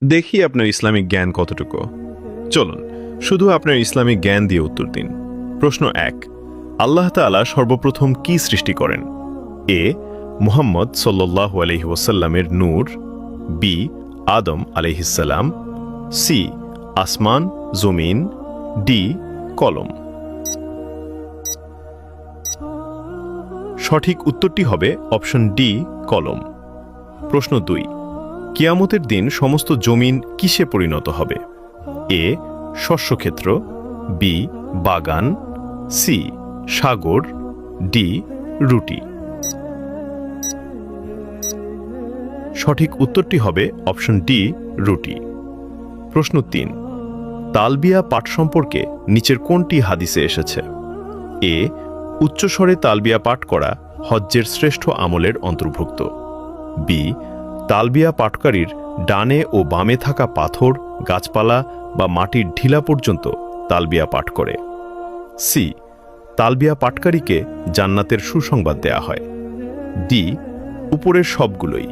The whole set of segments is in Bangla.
দেখি আপনার ইসলামিক জ্ঞান কতটুকু। চলুন শুধু আপনার ইসলামিক জ্ঞান দিয়ে উত্তর দিন। প্রশ্ন ১, আল্লাহ তাআলা সর্বপ্রথম কি সৃষ্টি করেন? এ, মুহাম্মদ সাল্লাল্লাহু আলাইহি ওয়াসাল্লামের নূর, বি, আদম আলাইহিসসালাম, সি, আসমান জমিন, ডি, কলম। সঠিক উত্তরটি হবে অপশন ডি, কলম। প্রশ্ন ২, কিয়ামতের দিন সমস্ত জমিন কিসে পরিণত হবে? এ, শস্যক্ষেত্র, বি, বাগান, সি, সাগর, ডি, রুটি। সঠিক উত্তরটি হবে অপশন ডি, রুটি। প্রশ্ন ৩, তালবিয়া পাঠ সম্পর্কে নিচের কোনটি হাদিসে এসেছে? এ, উচ্চস্বরে তালবিয়া পাঠ করা হজ্জের শ্রেষ্ঠ আমলের অন্তর্ভুক্ত, বি, তালবিয়া পাঠকারীর ডানে ও বামে থাকা পাথর, গাছপালা বা মাটির ঢিলা পর্যন্ত তালবিয়া পাঠ করে, সি, তালবিয়া পাঠকারীকে জান্নাতের সুসংবাদ দেয়া হয়, ডি, উপরের সবগুলোই।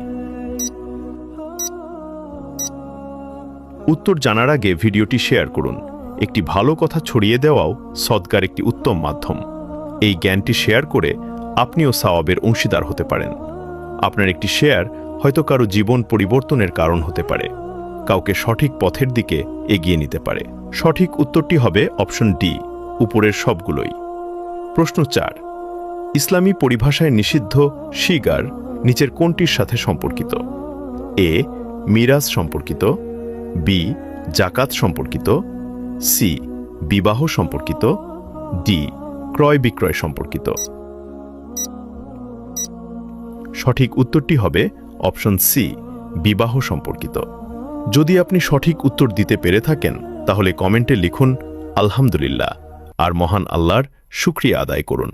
উত্তর জানার আগে ভিডিওটি শেয়ার করুন। একটি ভালো কথা ছড়িয়ে দেওয়াও সদকার একটি উত্তম মাধ্যম। এই জ্ঞানটি শেয়ার করে আপনিও সওয়াবের অংশীদার হতে পারেন। আপনার একটি শেয়ার হয়তো কারো জীবন পরিবর্তনের কারণ হতে পারে, কাউকে সঠিক পথের দিকে এগিয়ে নিতে পারে। সঠিক উত্তরটি হবে অপশন ডি, উপরের সবগুলোই। প্রশ্ন ৪, ইসলামী পরিভাষায় নিষিদ্ধ শিগার নিচের কোনটির সাথে সম্পর্কিত? এ, মিরাজ সম্পর্কিত, বি, জাকাত সম্পর্কিত, সি, বিবাহ সম্পর্কিত, ডি, ক্রয় বিক্রয় সম্পর্কিত। সঠিক উত্তরটি হবে অপশন সি, বিবাহ সম্পর্কিত। যদি আপনি সঠিক উত্তর দিতে পেরে থাকেন তাহলে কমেন্টে লিখুন আলহামদুলিল্লাহ আর মহান আল্লাহর শুকরিয়া আদায় করুন।